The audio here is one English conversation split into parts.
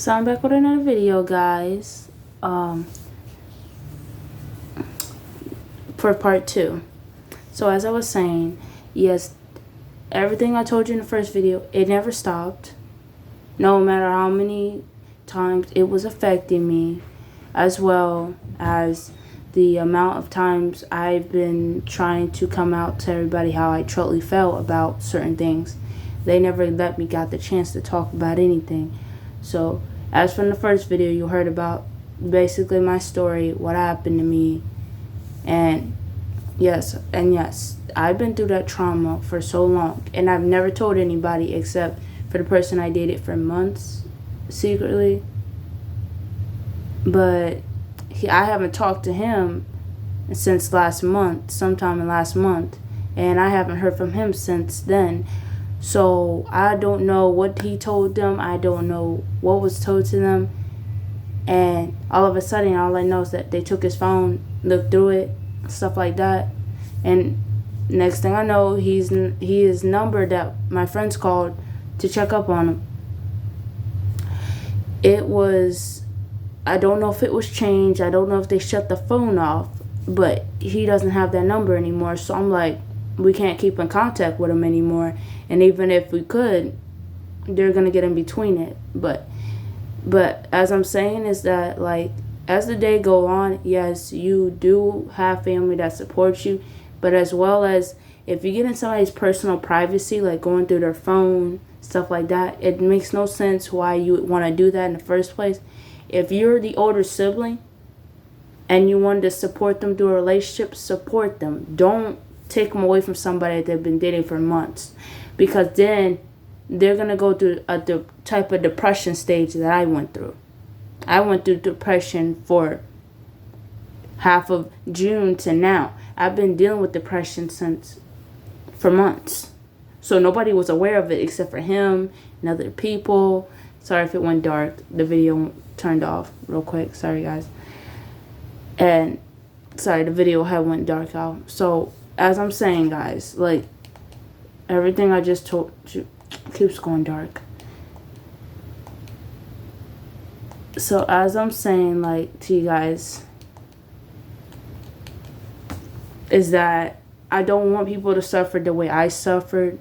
So I'm back with another video, guys, for part 2. So as I was saying, yes, everything I told you in the first video, it never stopped. No matter how many times it was affecting me, as well as the amount of times I've been trying to come out to everybody how I truly felt about certain things. They never let me got the chance to talk about anything. So as from the first video, you heard about basically my story, what happened to me, and yes, I've been through that trauma for so long, and I've never told anybody except for the person I dated for months secretly. But I haven't talked to him since last month, sometime in last month, and I haven't heard from him since then. So I don't know what he told them. I don't know what was told to them. And all of a sudden, all I know is that they took his phone, looked through it, stuff like that. And next thing I know, he is number that my friends called to check up on him. It was, I don't know if it was changed. I don't know if they shut the phone off, but he doesn't have that number anymore. So I'm like, we can't keep in contact with him anymore. And even if we could, they're going to get in between it. But as I'm saying is that, like, as the day go on, yes, you do have family that supports you. But as well as if you get in somebody's personal privacy, like going through their phone, stuff like that, it makes no sense why you would want to do that in the first place. If you're the older sibling and you want to support them through a relationship, support them. Don't take them away from somebody that they've been dating for months, because then they're going to go through the type of depression stage that I went through. I went through depression for half of June to now. I've been dealing with depression for months. So nobody was aware of it except for him and other people. Sorry if it went dark. The video turned off real quick. Sorry, guys. And sorry, the video had went dark out. So as I'm saying, guys, like, everything I just told you keeps going dark. So as I'm saying, like, to you guys, is that I don't want people to suffer the way I suffered.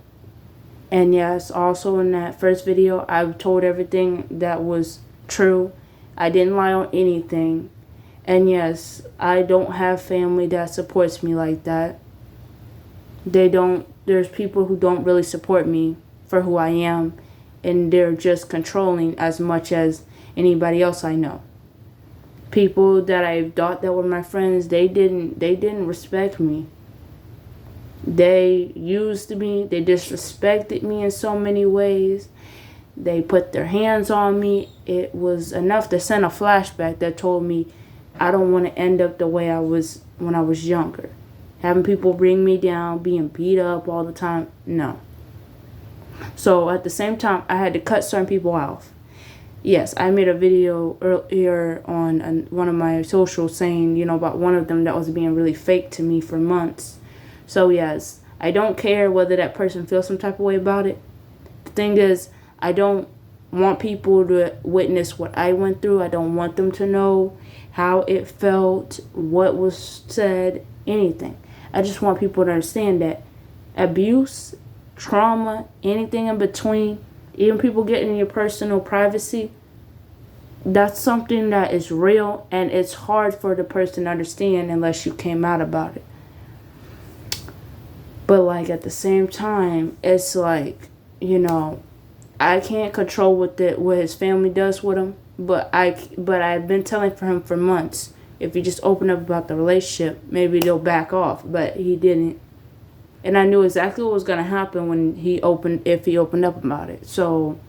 And yes, also in that first video, I told everything that was true. I didn't lie on anything. And yes, I don't have family that supports me like that. There's people who don't really support me for who I am, and they're just controlling as much as anybody else I know. People that I thought that were my friends, they didn't respect me. They used me, they disrespected me in so many ways. They put their hands on me. It was enough to send a flashback that told me I don't want to end up the way I was when I was younger. Having people bring me down, being beat up all the time, no. So at the same time, I had to cut certain people off. Yes, I made a video earlier on one of my socials saying, you know, about one of them that was being really fake to me for months. So yes, I don't care whether that person feels some type of way about it. The thing is, I don't want people to witness what I went through. I don't want them to know how it felt, what was said, anything. I just want people to understand that abuse, trauma, anything in between, even people getting in your personal privacy, that's something that is real, and it's hard for the person to understand unless you came out about it. But like at the same time, it's like, you know, I can't control what his family does with him, but I've been telling for him for months, if you just open up about the relationship, maybe they'll back off. But he didn't. And I knew exactly what was going to happen if he opened up about it. So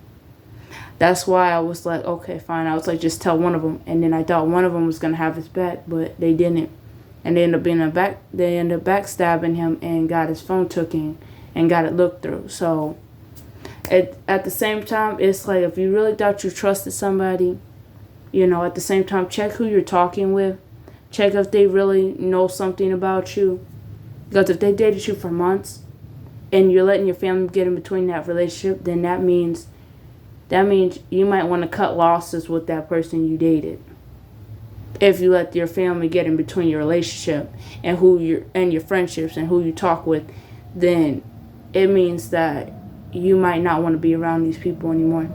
that's why I was like, okay, fine. I was like, just tell one of them. And then I thought one of them was going to have his back, but they didn't. And they ended up backstabbing him and got his phone taken and got it looked through. So at the same time, it's like, if you really thought you trusted somebody, you know, at the same time, check who you're talking with. Check if they really know something about you. Because if they dated you for months and you're letting your family get in between that relationship, then that means that means you might want to cut losses with that person you dated. If you let your family get in between your relationship and your friendships and who you talk with, then it means that you might not want to be around these people anymore.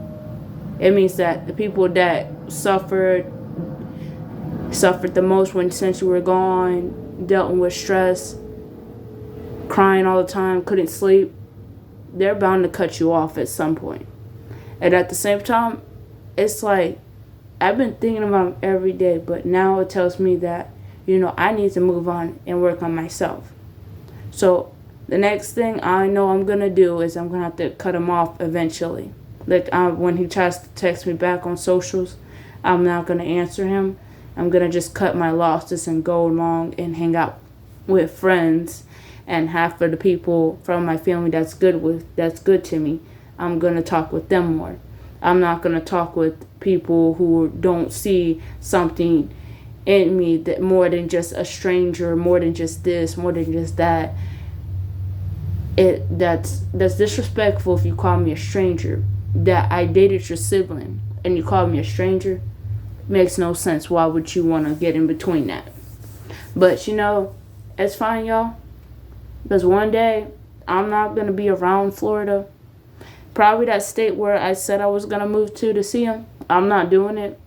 It means that the people that suffered the most since you were gone, dealt with stress, crying all the time, couldn't sleep, they're bound to cut you off at some point. And at the same time, it's like, I've been thinking about him every day, but now it tells me that, I need to move on and work on myself. So the next thing I know I'm going to do is I'm going to have to cut him off eventually. Like when he tries to text me back on socials, I'm not going to answer him. I'm going to just cut my losses and go along and hang out with friends. And half of the people from my family that's good to me, I'm going to talk with them more. I'm not going to talk with people who don't see something in me that more than just a stranger, more than just this, more than just that. That's disrespectful if you call me a stranger. That I dated your sibling and you call me a stranger makes no sense. Why would you want to get in between that? But it's fine, y'all. Because one day I'm not going to be around Florida. Probably that state where I said I was going to move to see him. I'm not doing it.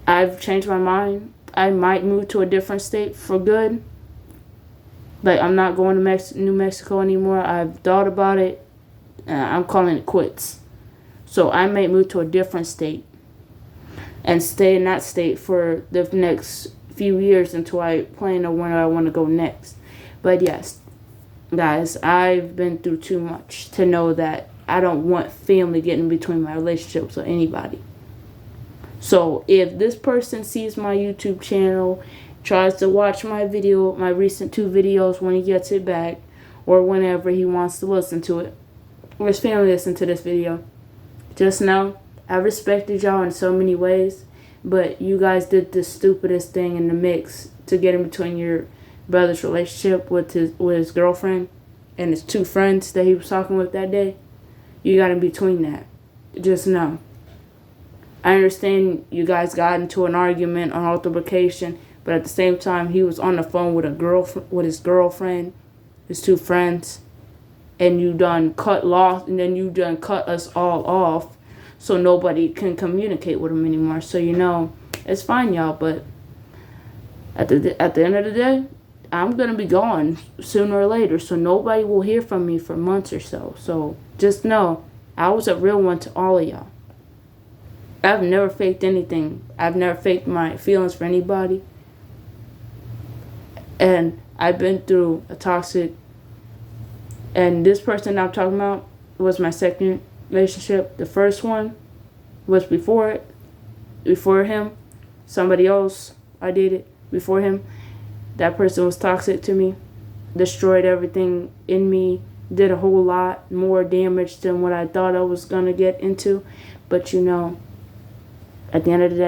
I've changed my mind. I might move to a different state for good. Like, I'm not going to New Mexico anymore. I've thought about it. I'm calling it quits. So I may move to a different state and stay in that state for the next few years until I plan on where I want to go next. But yes, guys, I've been through too much to know that I don't want family getting between my relationships with anybody. So if this person sees my YouTube channel, tries to watch my recent 2 videos when he gets it back, or whenever he wants to listen to it, or his family listen to this video, just know I respected y'all in so many ways, but you guys did the stupidest thing in the mix to get in between your brother's relationship with his girlfriend and his 2 friends that he was talking with that day. You got in between that. Just know. I understand you guys got into an argument on altercation, but at the same time, he was on the phone with his girlfriend, his 2 friends, and you done cut us all off, so nobody can communicate with him anymore. So it's fine, y'all. But at the end of the day, I'm gonna be gone sooner or later, so nobody will hear from me for months or so. So just know, I was a real one to all of y'all. I've never faked anything. I've never faked my feelings for anybody. And I've been through a toxic, and this person I'm talking about was my second relationship. The first one was before him. Somebody else I dated before him. That person was toxic to me, destroyed everything in me, did a whole lot more damage than what I thought I was going to get into. But at the end of the day,